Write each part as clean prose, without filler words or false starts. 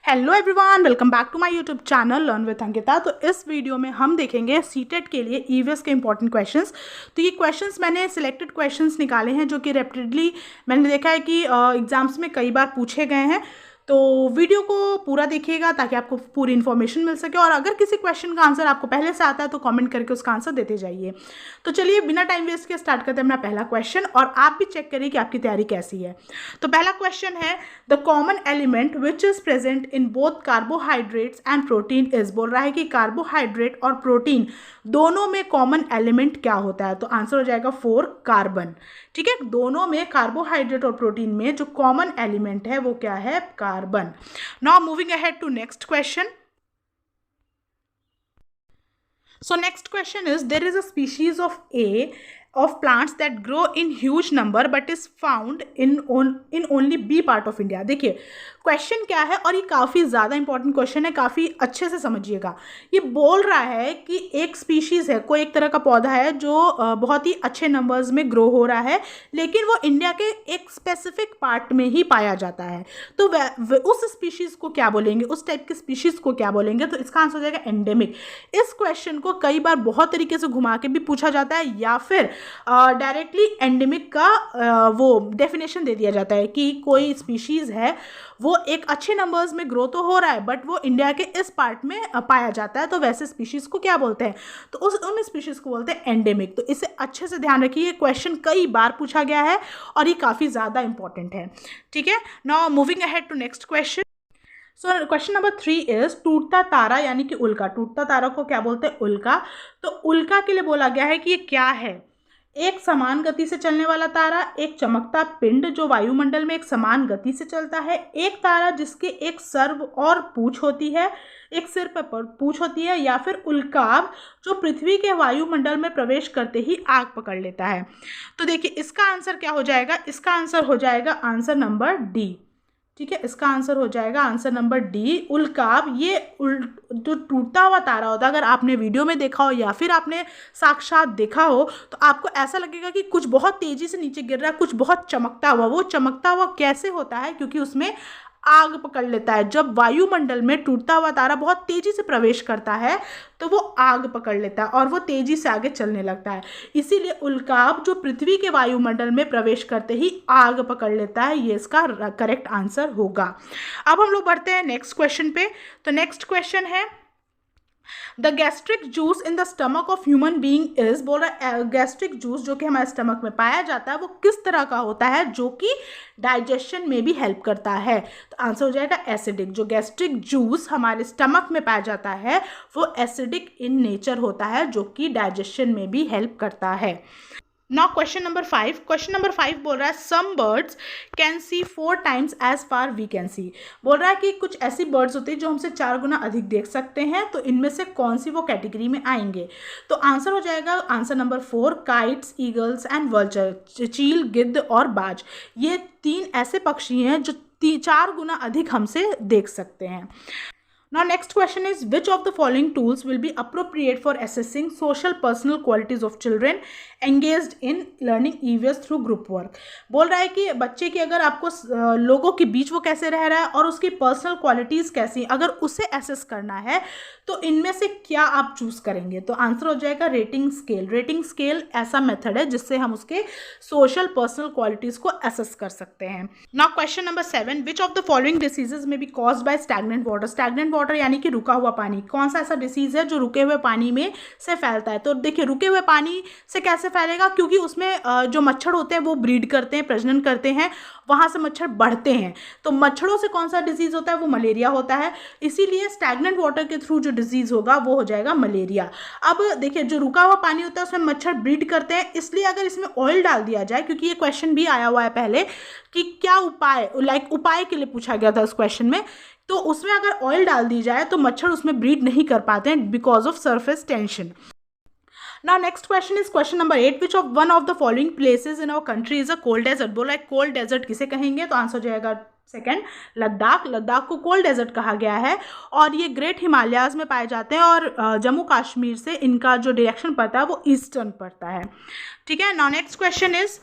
Hello everyone, welcome back to my YouTube channel learn with Ankita. तो इस video में हम देखेंगे सीटेट के लिए ईवीएस के इंपॉर्टेंट क्वेश्चंस। तो ये क्वेश्चंस मैंने सिलेक्टेड क्वेश्चंस निकाले हैं जो कि रेपिडेडली मैंने देखा है कि एग्जाम्स में कई बार पूछे गए हैं। तो वीडियो को पूरा देखिएगा ताकि आपको पूरी इन्फॉर्मेशन मिल सके, और अगर किसी क्वेश्चन का आंसर आपको पहले से आता है तो कमेंट करके उसका आंसर देते जाइए। तो चलिए बिना टाइम वेस्ट के स्टार्ट करते हैं अपना पहला क्वेश्चन, और आप भी चेक करिए कि आपकी तैयारी कैसी है। तो पहला क्वेश्चन है, the common element which is present in both carbohydrates and protein is. बोल रहा है कि कार्बोहाइड्रेट और प्रोटीन दोनों में कॉमन एलिमेंट क्या होता है। तो आंसर हो जाएगा 4 कार्बन। ठीक है, दोनों में कार्बोहाइड्रेट और प्रोटीन में जो कॉमन एलिमेंट है वो क्या है, carbon. Now moving ahead to next question. So next question is, there is a species of plants that grow in huge number but is found in only B part of India। देखिए question क्या है, और ये काफ़ी ज़्यादा important question है, काफ़ी अच्छे से समझिएगा। ये बोल रहा है कि एक स्पीशीज़ है, कोई एक तरह का पौधा है जो बहुत ही अच्छे नंबर्स में ग्रो हो रहा है, लेकिन वो इंडिया के एक स्पेसिफिक पार्ट में ही पाया जाता है। तो उस स्पीशीज़ को क्या बोलेंगे, उस टाइप के स्पीशीज़ को क्या बोलेंगे। तो इसका आंसर हो जाएगा एंडेमिक। इस क्वेश्चन को कई बार बहुत तरीके से घुमा के भी पूछा जाता है, या फिर डायरेक्टली एंडेमिक का वो डेफिनेशन दे दिया जाता है कि कोई स्पीशीज़ है वो एक अच्छे नंबर्स में ग्रो तो हो रहा है बट वो इंडिया के इस पार्ट में पाया जाता है, तो वैसे स्पीशीज़ को क्या बोलते हैं, तो उन स्पीशीज़ को बोलते हैं एंडेमिक। तो इसे अच्छे से ध्यान रखिए, क्वेश्चन कई बार पूछा गया है और ये काफ़ी ज़्यादा इंपॉर्टेंट है। ठीक है, now moving ahead to next question. So question number 3 is, टूटता तारा यानी कि उल्का। टूटता तारा को क्या बोलते हैं, उल्का। तो उल्का के लिए बोला गया है कि ये क्या है, एक समान गति से चलने वाला तारा, एक चमकता पिंड जो वायुमंडल में एक समान गति से चलता है, एक तारा जिसके एक सर्व और पूंछ होती है, एक सिर पर पूंछ होती है, या फिर उल्काब जो पृथ्वी के वायुमंडल में प्रवेश करते ही आग पकड़ लेता है। तो देखिए इसका आंसर क्या हो जाएगा, इसका आंसर हो जाएगा आंसर नंबर डी। ठीक है, इसका आंसर हो जाएगा आंसर नंबर डी, उल्काब। ये जो टूटता हुआ तारा होता है, अगर आपने वीडियो में देखा हो या फिर आपने साक्षात देखा हो तो आपको ऐसा लगेगा कि कुछ बहुत तेजी से नीचे गिर रहा है, कुछ बहुत चमकता हुआ। वो चमकता हुआ कैसे होता है, क्योंकि उसमें आग पकड़ लेता है। जब वायुमंडल में टूटता हुआ तारा बहुत तेजी से प्रवेश करता है तो वो आग पकड़ लेता है और वो तेजी से आगे चलने लगता है। इसीलिए उल्काब जो पृथ्वी के वायुमंडल में प्रवेश करते ही आग पकड़ लेता है, ये इसका करेक्ट आंसर होगा। अब हम लोग बढ़ते हैं नेक्स्ट क्वेश्चन पे। तो नेक्स्ट क्वेश्चन है, the gastric juice in the stomach of human being is. बोल रहा है गैस्ट्रिक जूस जो कि हमारे स्टमक में पाया जाता है वो किस तरह का होता है जो कि डाइजेशन में भी हेल्प करता है। तो आंसर हो जाएगा एसिडिक। जो गैस्ट्रिक जूस हमारे स्टमक में पाया जाता है वो एसिडिक इन नेचर होता है, जो कि डाइजेशन में भी हेल्प करता है। Now question number 5। Question number 5 बोल रहा है, some birds can see 4 times as far we can see. बोल रहा है कि कुछ ऐसी बर्ड्स होती है जो हमसे 4 गुना अधिक देख सकते हैं, तो इनमें से कौन सी वो कैटेगरी में आएंगे। तो आंसर हो जाएगा answer number 4, kites, eagles and vulture. चील, गिद्ध और बाज, ये 3 ऐसे पक्षी हैं जो 4 गुना अधिक हमसे देख सकते हैं। Now next question is, which of the following tools will be appropriate for assessing social personal qualities of children engaged in learning EVS through group work। बोल रहा है कि बच्चे की अगर आपको लोगों के बीच वो कैसे रह रहा है और उसकी पर्सनल क्वालिटीज़ कैसी, अगर उसे एसेस करना है तो इनमें से क्या आप चूज़ करेंगे। तो आंसर हो जाएगा रेटिंग स्केल। रेटिंग स्केल ऐसा मेथड है जिससे हम उसके सोशल पर्सनल क्वालिटीज़ को एसेस कर सकते हैं। Now question number 7, which of the following diseases में be caused by stagnant water. Stagnant water यानी कि रुका हुआ पानी। कौन सा ऐसा डिसीज है जो रुके हुए पानी में से फैलता है। तो देखिए रुके हुए पानी से कैसे फैलेगा, क्योंकि उसमें जो मच्छर होते हैं वो ब्रीड करते हैं, प्रजनन करते हैं, वहाँ से मच्छर बढ़ते हैं। तो मच्छरों से कौन सा डिजीज होता है, वो मलेरिया होता है। इसीलिए स्टैग्नेंट वाटर के थ्रू जो डिजीज होगा वो हो जाएगा मलेरिया। अब देखिए जो रुका हुआ पानी होता है उसमें मच्छर ब्रीड करते हैं, इसलिए अगर इसमें ऑयल डाल दिया जाए, क्योंकि ये क्वेश्चन भी आया हुआ है पहले कि क्या उपाय, उपाय के लिए पूछा गया था उस क्वेश्चन में, तो उसमें अगर ऑयल डाल दी जाए तो मच्छर उसमें ब्रीड नहीं कर पाते हैं because of surface tension. Now next question is question number 8, which of one of the following places in our country is a cold desert। बोला है कोल्ड डेजर्ट किसे कहेंगे, तो आंसर हो जाएगा सेकंड, लद्दाख। लद्दाख को कोल्ड डेजर्ट कहा गया है और ये ग्रेट हिमालयाज में पाए जाते हैं, और जम्मू कश्मीर से इनका जो डायरेक्शन पड़ता है वो ईस्टर्न पड़ता है। ठीक है, now next question is,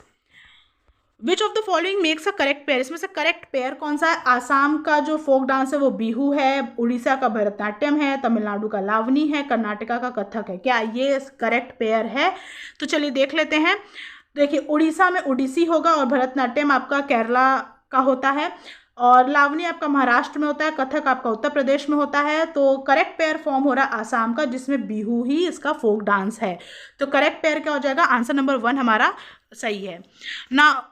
which of the following makes a correct pair, इसमें से करेक्ट पेयर कौन सा है? आसाम का जो फोक डांस है वो बिहू है, उड़ीसा का भरतनाट्यम है, तमिलनाडु का लावनी है, कर्नाटका का कथक है। क्या ये करेक्ट पेयर है? तो चलिए देख लेते हैं। देखिए, उड़ीसा में उड़ीसी होगा और भरतनाट्यम आपका केरला का होता है, और लावनी आपका महाराष्ट्र में होता है, कथक आपका उत्तर प्रदेश में होता है। तो करेक्ट पेयर फॉर्म हो रहा है आसाम का, जिसमें बिहू ही इसका फोक डांस है। तो करेक्ट पेयर क्या हो जाएगा? आंसर नंबर 1 हमारा सही है ना।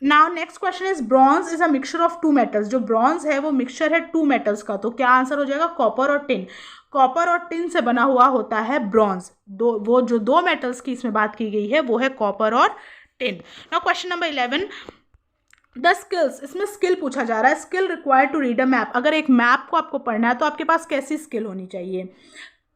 Now next question is bronze is a mixture of two metals, जो ब्रॉन्ज है वो मिक्सचर है टू मेटल्स का। तो क्या आंसर हो जाएगा? कॉपर और टिन। कॉपर और टिन से बना हुआ होता है ब्रॉन्ज। वो जो दो मेटल्स की इसमें बात की गई है वो है कॉपर और tin. Now question number 11, the skills, इसमें स्किल पूछा जा रहा है। Skill required to read a map, अगर एक मैप को आपको पढ़ना है तो आपके पास कैसी स्किल होनी चाहिए?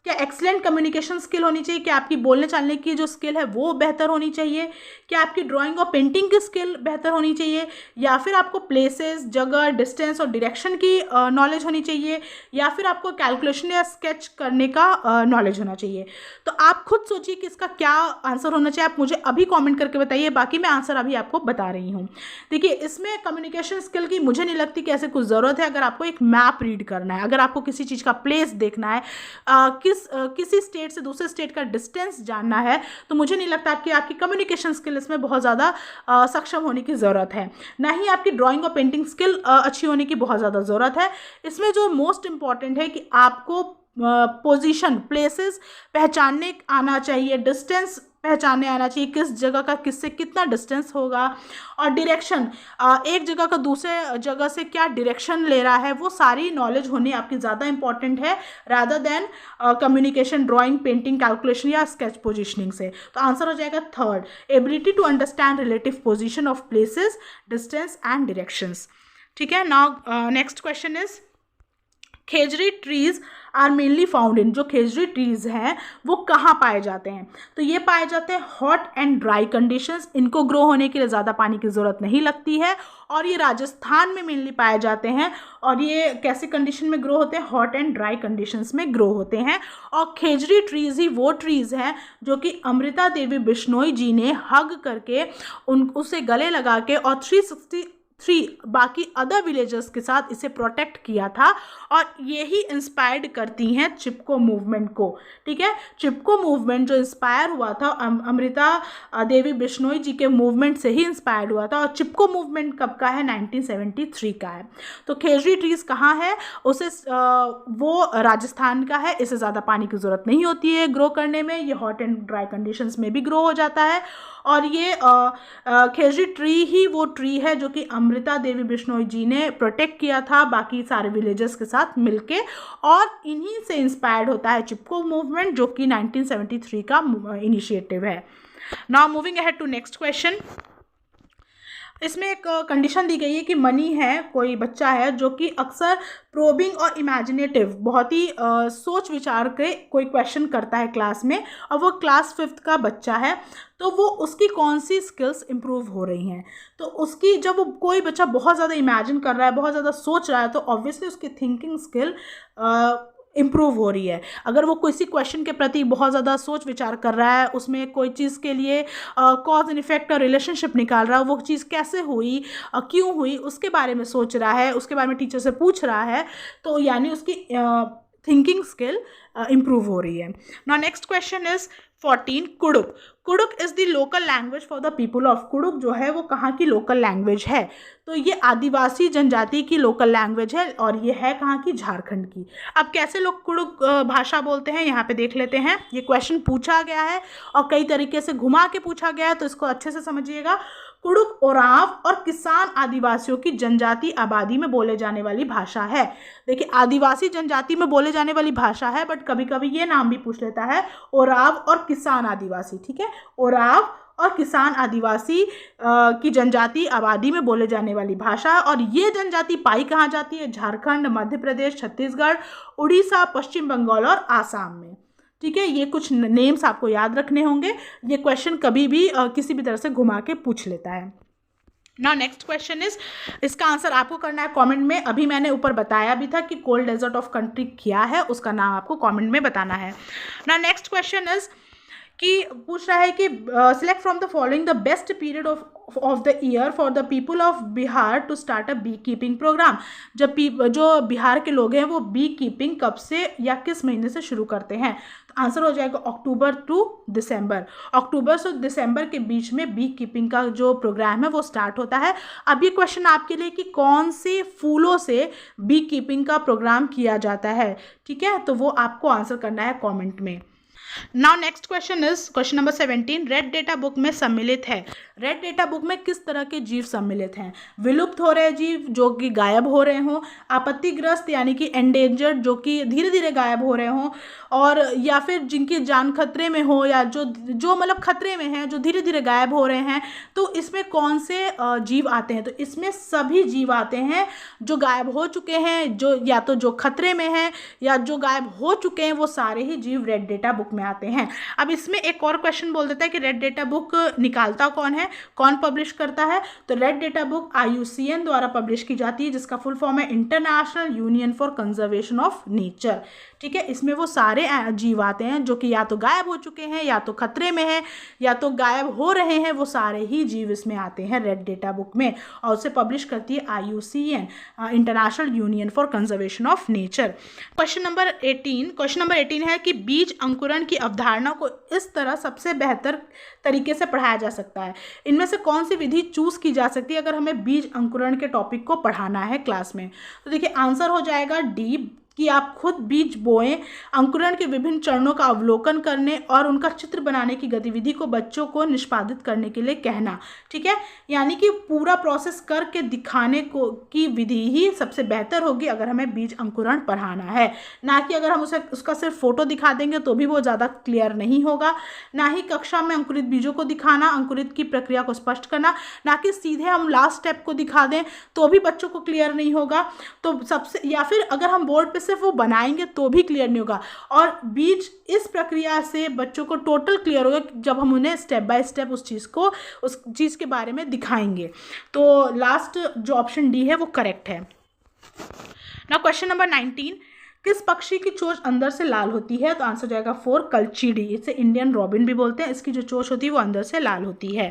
क्या एक्सलेंट कम्युनिकेशन स्किल होनी चाहिए? क्या आपकी बोलने चालने की जो स्किल है वो बेहतर होनी चाहिए? क्या आपकी ड्राइंग और पेंटिंग की स्किल बेहतर होनी चाहिए? या फिर आपको प्लेसेस, जगह, डिस्टेंस और डायरेक्शन की नॉलेज होनी चाहिए? या फिर आपको कैलकुलेशन या स्केच करने का नॉलेज होना चाहिए? तो आप खुद सोचिए कि इसका क्या आंसर होना चाहिए। आप मुझे अभी कॉमेंट करके बताइए, बाकी मैं आंसर अभी आपको बता रही हूँ। देखिए, इसमें कम्युनिकेशन स्किल की मुझे नहीं लगती कि ऐसे कुछ ज़रूरत है। अगर आपको एक मैप रीड करना है, अगर आपको किसी चीज़ का प्लेस देखना है, किसी स्टेट से दूसरे स्टेट का डिस्टेंस जानना है, तो मुझे नहीं लगता कि आपकी कम्युनिकेशन स्किल इसमें बहुत ज़्यादा सक्षम होने की ज़रूरत है। ना ही आपकी ड्राइंग और पेंटिंग स्किल अच्छी होने की बहुत ज़्यादा ज़रूरत है। इसमें जो मोस्ट इम्पॉर्टेंट है कि आपको पोजीशन, प्लेसेस पहचानने आना चाहिए, डिस्टेंस पहचानने आना चाहिए, किस जगह का किससे कितना डिस्टेंस होगा, और डायरेक्शन, एक जगह का दूसरे जगह से क्या डायरेक्शन ले रहा है, वो सारी नॉलेज होनी आपकी ज़्यादा इंपॉर्टेंट है rather than communication, drawing, painting, calculation या स्केच पोजिशनिंग से। तो आंसर हो जाएगा 3rd, ability to understand relative position of places, distance and directions. ठीक है। Now next question is, khejri trees are mainly found in, जो खेजड़ी ट्रीज हैं वो कहाँ पाए जाते हैं? तो ये पाए जाते हैं हॉट एंड ड्राई कंडीशंस, इनको ग्रो होने के लिए ज़्यादा पानी की ज़रूरत नहीं लगती है, और ये राजस्थान में मेनली पाए जाते हैं। और ये कैसी कंडीशन में ग्रो होते हैं? हॉट एंड ड्राई कंडीशंस में ग्रो होते हैं। और खेजड़ी ट्रीज ही वो ट्रीज हैं जो कि अमृता देवी बिश्नोई जी ने हग करके उसे गले लगा के और 363 बाकी अदर विलेजर्स के साथ इसे प्रोटेक्ट किया था, और ये ही इंस्पायर्ड करती हैं चिपको मूवमेंट को। ठीक है, चिपको मूवमेंट जो इंस्पायर हुआ था अमृता देवी बिश्नोई जी के मूवमेंट से ही इंस्पायर्ड हुआ था, और चिपको मूवमेंट कब का है? 1973 का है। तो खेजड़ी ट्रीज कहाँ है? उसे वो राजस्थान का है। इसे ज़्यादा पानी की ज़रूरत नहीं होती है ग्रो करने में, ये हॉट एंड ड्राई कंडीशंस में भी ग्रो हो जाता है। और ये खेजड़ी ट्री ही वो ट्री है जो कि अमृता देवी बिश्नोई जी ने प्रोटेक्ट किया था बाकी सारे विलेजर्स के साथ मिलके, और इन्हीं से इंस्पायर्ड होता है चिपको मूवमेंट जो कि 1973 का इनिशिएटिव है। Now moving ahead to next question. इसमें एक कंडीशन दी गई है कि मनी है, कोई बच्चा है जो कि अक्सर प्रोबिंग और इमेजिनेटिव, बहुत ही सोच विचार के कोई क्वेश्चन करता है क्लास में, और वो क्लास 5th का बच्चा है। तो वो उसकी कौन सी स्किल्स इंप्रूव हो रही हैं? तो उसकी, जब वो कोई बच्चा बहुत ज़्यादा इमेजिन कर रहा है, बहुत ज़्यादा सोच रहा है, तो ऑब्वियसली उसकी थिंकिंग स्किल इम्प्रूव हो रही है। अगर वो किसी क्वेश्चन के प्रति बहुत ज़्यादा सोच विचार कर रहा है, उसमें कोई चीज़ के लिए कॉज एंड इफेक्ट का रिलेशनशिप निकाल रहा है, वो चीज़ कैसे हुई, क्यों हुई, उसके बारे में सोच रहा है, उसके बारे में टीचर से पूछ रहा है, तो यानी उसकी थिंकिंग स्किल इम्प्रूव हो रही है। Now next question is 14, Kudukh. Kudukh is the local language for the people of, Kudukh जो है वो कहाँ की लोकल लैंग्वेज है? तो ये आदिवासी जनजाति की लोकल लैंग्वेज है, और ये है कहाँ की? झारखंड की। अब कैसे लोग कुडुक भाषा बोलते हैं यहाँ पे देख लेते हैं। ये क्वेश्चन पूछा गया है और कई तरीके से घुमा के पूछा गया है, तो इसको अच्छे से समझिएगा। कुडुक ओराव और किसान आदिवासियों की जनजाति आबादी में बोले जाने वाली भाषा है। देखिए, आदिवासी जनजाति में बोले जाने वाली भाषा है, बट कभी कभी ये नाम भी पूछ लेता है, ओराव और किसान आदिवासी। ठीक है, ओराव और किसान आदिवासी की जनजाति आबादी में बोले जाने वाली भाषा, और ये जनजाति पाई कहाँ जाती है? झारखंड, मध्य प्रदेश, छत्तीसगढ़, उड़ीसा, पश्चिम बंगाल और आसाम में। ठीक है, ये कुछ नेम्स आपको याद रखने होंगे। ये क्वेश्चन कभी भी किसी भी तरह से घुमा के पूछ लेता है। नाउ नेक्स्ट क्वेश्चन इज, इसका आंसर आपको करना है कमेंट में। अभी मैंने ऊपर बताया भी था कि कोल्ड डेजर्ट ऑफ कंट्री क्या है, उसका नाम आपको कमेंट में बताना है। नाउ नेक्स्ट क्वेश्चन इज, कि पूछ रहा है कि select from the following the best period of the year for the people of Bihar to start a beekeeping programme. जो बिहार के लोग हैं वो बी कीपिंग कब से या किस महीने से शुरू करते हैं? तो आंसर हो जाएगा अक्टूबर टू दिसंबर। अक्टूबर से दिसंबर के बीच में बी कीपिंग का जो प्रोग्राम है वो स्टार्ट होता है। अब ये क्वेश्चन आपके लिए कि कौन से फूलों से बी कीपिंग का प्रोग्राम किया जाता है, ठीक है, तो वो आपको आंसर करना है कमेंट में। Now next question is question number 17। Red data book में सम्मिलित है। रेड डेटा बुक में किस तरह के जीव सम्मिलित हैं? विलुप्त हो रहे जीव जो कि गायब हो रहे हों, आपत्तिग्रस्त यानी कि एंडेंजर्ड जो कि धीरे धीरे गायब हो रहे हों, और या फिर जिनकी जान खतरे में हो या जो मतलब खतरे में हैं, जो धीरे धीरे गायब हो रहे हैं। तो इसमें कौन से जीव आते हैं? तो इसमें सभी जीव आते हैं जो गायब हो चुके हैं, जो या तो जो खतरे में हैं या जो गायब हो चुके हैं, वो सारे ही जीव रेड डेटा बुक में आते हैं। अब इसमें एक और क्वेश्चन बोल देता है कि रेड डेटा बुक निकालता कौन है, कौन पब्लिश करता है? तो रेड डेटा बुक IUCN द्वारा पब्लिश की जाती है, जिसका फुल फॉर्म है international union for conservation of nature, ठीक है। इसमें वो सारे जीव आते हैं जो कि या तो गायब हो चुके हैं, या तो खतरे में हैं, या तो गायब हो रहे हैं, वो सारे ही जीव इसमें आते हैं रेड डेटा बुक में, और उसे पब्लिश करती है IUCN, international union for conservation of nature. Question number 18 है कि बीज अंकुरण की अवधारणा को इस तरह सबसे बेहतर तरीके से पढ़ाया जा सकता है। इनमें से कौन सी विधि चूज की जा सकती है अगर हमें बीज अंकुरण के टॉपिक को पढ़ाना है क्लास में? तो देखिए आंसर हो जाएगा डी, कि आप खुद बीज बोएं, अंकुरण के विभिन्न चरणों का अवलोकन करने और उनका चित्र बनाने की गतिविधि को बच्चों को निष्पादित करने के लिए कहना, ठीक है। यानी कि पूरा प्रोसेस करके दिखाने को की विधि ही सबसे बेहतर होगी अगर हमें बीज अंकुरण पढ़ाना है, ना कि अगर हम उसका सिर्फ फोटो दिखा देंगे तो भी वो ज़्यादा क्लियर नहीं होगा। ना ही कक्षा में अंकुरित बीजों को दिखाना, अंकुरित की प्रक्रिया को स्पष्ट करना, ना कि सीधे हम लास्ट स्टेप को दिखा दें तो भी बच्चों को क्लियर नहीं होगा। तो सबसे, या फिर अगर हम बोर्ड पे सिर्फ वो बनाएंगे तो भी क्लियर नहीं होगा। और बीज इस प्रक्रिया से बच्चों को टोटल क्लियर होगा जब हम उन्हें स्टेप बाय स्टेप उस चीज़ के बारे में दिखाएंगे। तो लास्ट जो ऑप्शन डी है वो करेक्ट है। नाउ क्वेश्चन नंबर 19, किस पक्षी की चोंच अंदर से लाल होती है? तो आंसर जाएगा 4, कलचीडी। इसे इंडियन रॉबिन भी बोलते हैं। इसकी जो चोंच होती है वो अंदर से लाल होती है।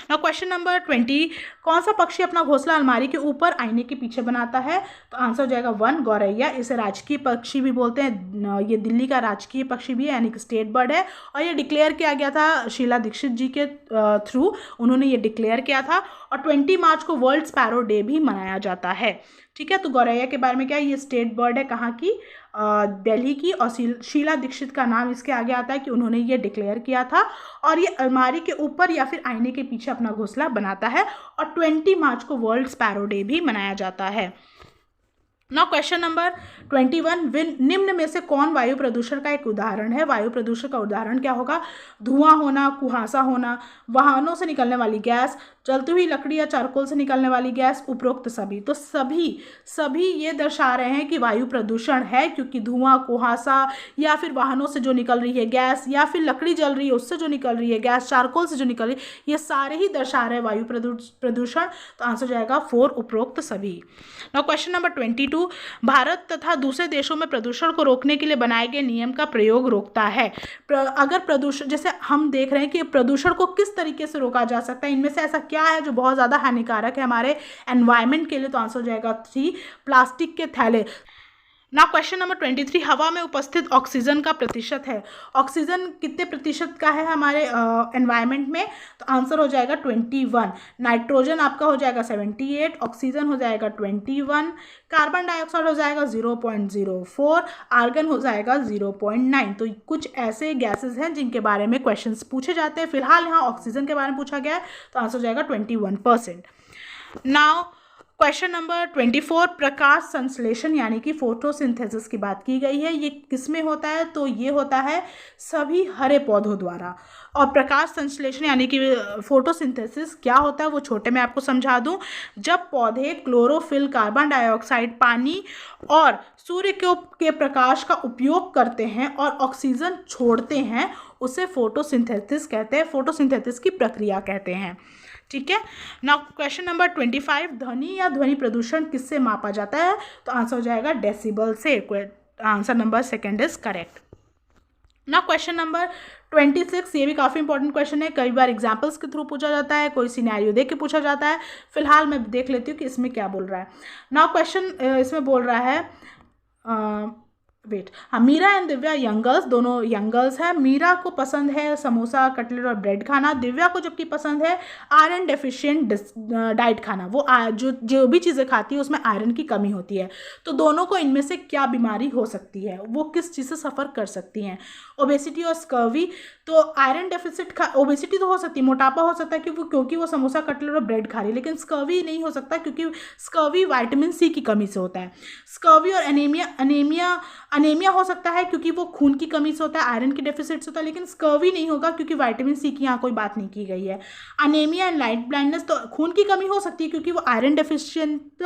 नाउ क्वेश्चन नंबर 20, कौन सा पक्षी अपना घोंसला अलमारी के ऊपर आईने के पीछे बनाता है? तो आंसर जाएगा 1, गौरैया। इसे राजकीय पक्षी भी बोलते हैं। ये दिल्ली का राजकीय पक्षी भी है, यानी कि स्टेट बर्ड है, और ये डिक्लेयर किया गया था शीला दीक्षित जी के थ्रू, उन्होंने ये डिक्लेयर किया था। और 20 मार्च को वर्ल्ड स्पैरो डे भी मनाया जाता है, ठीक है। तो गौरैया के बारे में क्या है, ये स्टेट बर्ड है, कहाँ की? दिल्ली की। और शीला दीक्षित का नाम इसके आगे आता है कि उन्होंने ये डिक्लेयर किया था, और ये अलमारी के ऊपर या फिर आईने के पीछे अपना घोंसला बनाता है। और 20 मार्च को वर्ल्ड स्पैरो डे भी मनाया जाता है। नाउ क्वेश्चन नंबर 21, निम्न में से कौन वायु प्रदूषण का एक उदाहरण है? वायु प्रदूषण का उदाहरण क्या होगा? धुआं होना, कुहासा होना, वाहनों से निकलने वाली गैस, जलती हुई लकड़ी या चारकोल से निकलने वाली गैस, उपरोक्त सभी। तो सभी ये दर्शा रहे हैं कि वायु प्रदूषण है, क्योंकि धुआं, कुहासा, या फिर वाहनों से जो निकल रही है गैस, या फिर लकड़ी जल रही है उससे जो निकल रही है गैस, चारकोल से जो निकल रही है, ये सारे ही दर्शा रहे हैं वायु प्रदूषण। तो आंसर जाएगा 4, उपरोक्त सभी। नाउ क्वेश्चन नंबर 22, भारत तथा दूसरे देशों में प्रदूषण को रोकने के लिए बनाए गए नियम का प्रयोग रोकता है। अगर प्रदूषण, जैसे हम देख रहे हैं कि प्रदूषण को किस तरीके से रोका जा सकता है, इनमें से ऐसा क्या है जो बहुत ज़्यादा हानिकारक है हमारे एनवायरनमेंट के लिए? तो आंसर जाएगा 3, प्लास्टिक के थैले। ना क्वेश्चन नंबर 23, हवा में उपस्थित ऑक्सीजन का प्रतिशत है। ऑक्सीजन कितने प्रतिशत का है हमारे एनवायरनमेंट में? तो आंसर हो जाएगा 21। नाइट्रोजन आपका हो जाएगा 78, ऑक्सीजन हो जाएगा 21, कार्बन डाइऑक्साइड हो जाएगा 0.04, आर्गन हो जाएगा 0.9। तो कुछ ऐसे गैसेस हैं जिनके बारे में क्वेश्चंस पूछे जाते हैं। फिलहाल यहाँ ऑक्सीजन के बारे में पूछा गया है, तो आंसर हो जाएगा 21%। नाउ क्वेश्चन नंबर 24, प्रकाश संश्लेषण यानी कि फोटोसिंथेसिस की बात की गई है। ये किस में होता है? तो ये होता है सभी हरे पौधों द्वारा। और प्रकाश संश्लेषण यानी कि फोटोसिंथेसिस क्या होता है वो छोटे में आपको समझा दूं। जब पौधे क्लोरोफिल, कार्बन डाइऑक्साइड, पानी और सूर्य के प्रकाश का उपयोग करते हैं और ऑक्सीजन छोड़ते हैं, उसे फोटोसिंथेसिस कहते हैं, फोटोसिंथेसिस की प्रक्रिया कहते हैं, ठीक है। नाउ क्वेश्चन नंबर 25, ध्वनि या ध्वनि प्रदूषण किससे मापा जाता है? तो आंसर हो जाएगा डेसिबल से। Answer number 2 is correct. Now question number 26, ये भी काफ़ी इंपॉर्टेंट क्वेश्चन है, कई बार एग्जाम्पल्स के थ्रू पूछा जाता है, कोई सिनेरियो देख के पूछा जाता है। फिलहाल मैं देख लेती हूँ कि इसमें क्या बोल रहा है। नाउ क्वेश्चन इसमें बोल रहा है वेट, हाँ, Meera and Divya young girls, दोनों यंग गर्ल्स हैं। मीरा को पसंद है समोसा, कटलेट और ब्रेड खाना। दिव्या को जबकि पसंद है आयरन डेफिशिएंट डाइट खाना। वो जो भी चीज़ें खाती है उसमें आयरन की कमी होती है। तो दोनों को इनमें से क्या बीमारी हो सकती है, वो किस चीज़ से सफ़र कर सकती हैं? ओबेसिटी और स्कर्वी। तो आयरन डेफिसिट ओबेसिटी तो हो सकती है, मोटापा हो सकता है क्योंकि वो समोसा, कटलेट और ब्रेड खा रही है, लेकिन स्कर्वी नहीं हो सकता क्योंकि स्कर्वी विटामिन सी की कमी से होता है। स्कर्वी और अनेमिया हो सकता है क्योंकि वो खून की कमी से होता है, आयरन की डेफिसिट से होता है, लेकिन स्कर्वी नहीं होगा क्योंकि विटामिन सी की यहाँ कोई बात नहीं की गई है। अनेमिया एंड नाइट ब्लाइंडनेस, तो खून की कमी हो सकती है क्योंकि वो आयरन डेफिशिएंट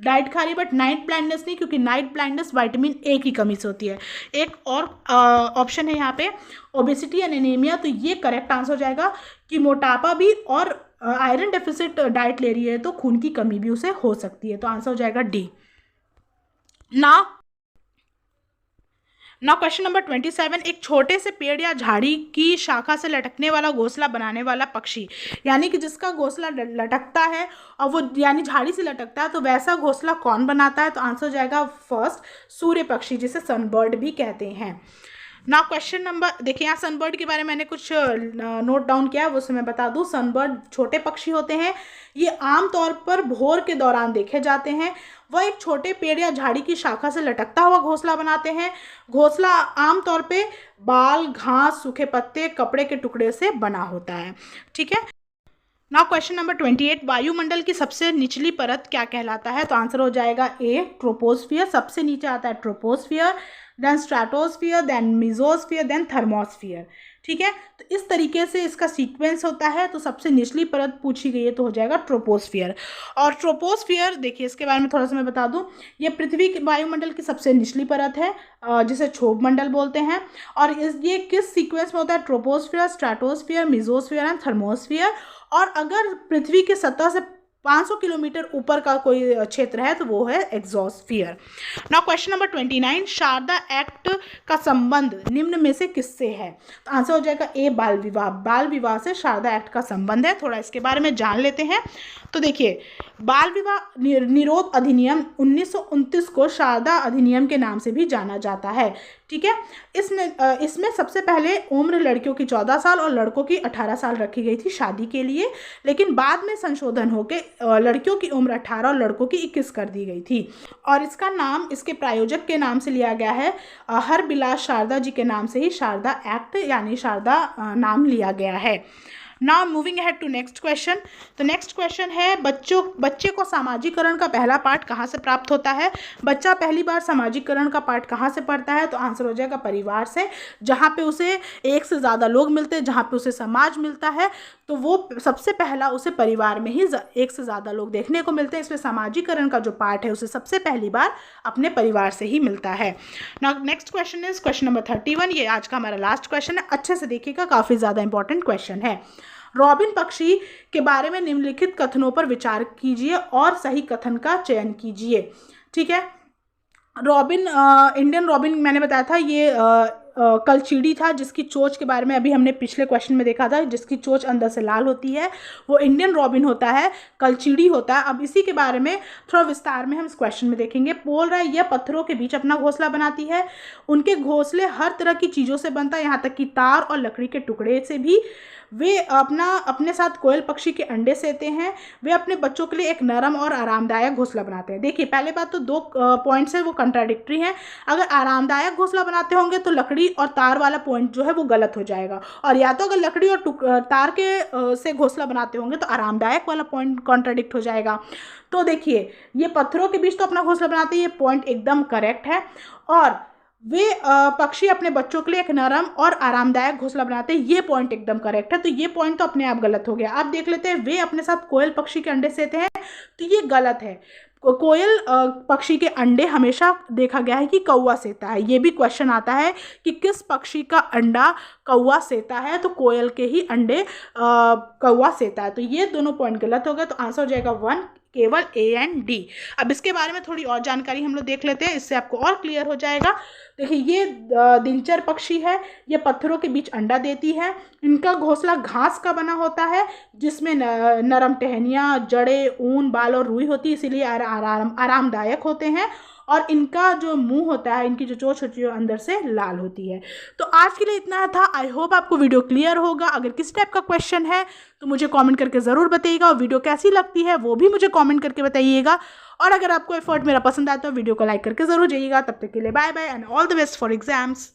डाइट खा रही है, बट नाइट ब्लाइंडनेस नहीं, क्योंकि नाइट ब्लाइंडनेस विटामिन ए की कमी से होती है। एक और ऑप्शन है यहाँ पे ओबेसिटी एंड एनीमिया, तो ये करेक्ट आंसर हो जाएगा कि मोटापा भी और आयरन डेफिसिट डाइट ले रही है तो खून की कमी भी उसे हो सकती है। तो आंसर हो जाएगा डी। नाउ क्वेश्चन नंबर 27, एक छोटे से पेड़ या झाड़ी की शाखा से लटकने वाला घोंसला बनाने वाला पक्षी, यानी कि जिसका घोंसला लटकता है और वो यानी झाड़ी से लटकता है, तो वैसा घोंसला कौन बनाता है? तो आंसर हो जाएगा फर्स्ट, सूर्य पक्षी, जिसे सनबर्ड भी कहते हैं। नाउ क्वेश्चन नंबर, देखिए यहाँ सनबर्ड के बारे में मैंने कुछ नोट डाउन किया है, वो मैं बता दूँ। सनबर्ड छोटे पक्षी होते हैं, ये आमतौर पर भोर के दौरान देखे जाते हैं। वह एक छोटे पेड़ या झाड़ी की शाखा से लटकता हुआ घोंसला बनाते हैं। घोंसला आमतौर पे बाल, घास, सूखे पत्ते, कपड़े के टुकड़े से बना होता है। ठीक है। नाउ क्वेश्चन नंबर 28, वायुमंडल की सबसे निचली परत क्या कहलाता है? तो आंसर हो जाएगा ए, ट्रोपोस्फियर। सबसे नीचे आता है troposphere, then stratosphere, then mesosphere, then thermosphere. ठीक है, तो इस तरीके से इसका सीक्वेंस होता है। तो सबसे निचली परत पूछी गई है तो हो जाएगा ट्रोपोस्फियर। और ट्रोपोस्फियर, देखिए इसके बारे में थोड़ा सा मैं बता दूं, ये पृथ्वी के वायुमंडल की सबसे निचली परत है, जिसे क्षोभ मंडल बोलते हैं। और ये किस सीक्वेंस में होता है? Troposphere, stratosphere, mesosphere and thermosphere. और अगर पृथ्वी की सतह से 500 किलोमीटर ऊपर का कोई क्षेत्र है तो वो है exosphere. Now question number 29, Sharda act का संबंध निम्न में से किससे है? तो आंसर हो जाएगा ए, बाल विवाह। बाल विवाह से शारदा एक्ट का संबंध है। थोड़ा इसके बारे में जान लेते हैं। तो देखिए, बाल विवाह निरोध अधिनियम 1929 को शारदा अधिनियम के नाम से भी जाना जाता है। ठीक है, इसमें सबसे पहले उम्र लड़कियों की 14 साल और लड़कों की 18 साल रखी गई थी शादी के लिए, लेकिन बाद में संशोधन होकर लड़कियों की उम्र 18 और लड़कों की 21 कर दी गई थी। और इसका नाम इसके प्रायोजक के नाम से लिया गया है, हरबिलास शारदा जी के नाम से ही शारदा एक्ट यानी शारदा नाम लिया गया है। Now moving ahead to next question. तो नेक्स्ट क्वेश्चन है, बच्चे को सामाजिकरण का पहला पाठ कहाँ से प्राप्त होता है? बच्चा पहली बार सामाजिकरण का पाठ कहाँ से पढ़ता है? तो आंसर हो जाएगा परिवार से, जहाँ पे उसे एक से ज़्यादा लोग मिलते हैं, जहाँ पे उसे समाज मिलता है। तो वो सबसे पहला उसे परिवार में ही एक से ज़्यादा लोग देखने को मिलते हैं, इसलिए सामाजिकरण का जो पाठ है उसे सबसे पहली बार अपने परिवार से ही मिलता है। Now next question is question number 31। ये आज का हमारा लास्ट क्वेश्चन है, अच्छे से देखिएगा, काफ़ी ज़्यादा इंपॉर्टेंट क्वेश्चन है। रॉबिन पक्षी के बारे में निम्नलिखित कथनों पर विचार कीजिए और सही कथन का चयन कीजिए। ठीक है, रॉबिन, इंडियन रॉबिन मैंने बताया था, ये कलचीड़ी था जिसकी चोंच के बारे में अभी हमने पिछले क्वेश्चन में देखा था, जिसकी चोंच अंदर से लाल होती है, वो इंडियन रॉबिन होता है, कलचीड़ी होता है। अब इसी के बारे में थोड़ा विस्तार में हम इस क्वेश्चन में देखेंगे। बोल रहा है, यह पत्थरों के बीच अपना घोंसला बनाती है। उनके घोंसले हर तरह की चीज़ों से बनता है, यहाँ तक कि तार और लकड़ी के टुकड़े से भी। वे अपने साथ कोयल पक्षी के अंडे सेते हैं। वे अपने बच्चों के लिए एक नरम और आरामदायक घोंसला बनाते हैं। देखिए, पहले बात तो 2 पॉइंट्स है वो कंट्राडिक्टरी हैं। अगर आरामदायक घोंसला बनाते होंगे तो लकड़ी और तार वाला पॉइंट जो है वो गलत हो जाएगा, और या तो अगर लकड़ी और तार के से घोंसला बनाते होंगे तो आरामदायक वाला पॉइंट कॉन्ट्राडिक्ट हो जाएगा। तो देखिए, ये पत्थरों के बीच तो अपना घोंसला बनाते हैं, ये पॉइंट एकदम करेक्ट है। और वे पक्षी अपने बच्चों के लिए एक नरम और आरामदायक घोंसला बनाते हैं, ये पॉइंट एकदम करेक्ट है। तो ये पॉइंट तो अपने आप गलत हो गया। अब देख लेते हैं, वे अपने साथ कोयल पक्षी के अंडे सेते हैं, तो ये गलत है। कोयल पक्षी के अंडे हमेशा देखा गया है कि कौवा सेता है। ये भी क्वेश्चन आता है कि किस पक्षी का अंडा कौवा सेता है, तो कोयल के ही अंडे कौवा सेता है। तो ये दोनों पॉइंट गलत हो गए। तो आंसर हो जाएगा 1, केवल A एंड D। अब इसके बारे में थोड़ी और जानकारी हम लोग देख लेते हैं, इससे आपको और क्लियर हो जाएगा। देखिए ये दिनचर पक्षी है, ये पत्थरों के बीच अंडा देती है। इनका घोंसला घास का बना होता है जिसमें नरम टहनियाँ, जड़ें, ऊन, बाल और रुई होती है, इसीलिए आरामदायक होते हैं। और इनका जो मुंह होता है, इनकी जो चोंच होती है अंदर से लाल होती है। तो आज के लिए इतना था। आई होप आपको वीडियो क्लियर होगा। अगर किसी टाइप का क्वेश्चन है तो मुझे कमेंट करके ज़रूर बताइएगा, और वीडियो कैसी लगती है वो भी मुझे कमेंट करके बताइएगा। और अगर आपको एफर्ट मेरा पसंद आया तो वीडियो को लाइक करके ज़रूर जाइएगा। तब तक के लिए bye bye and all the best for exams.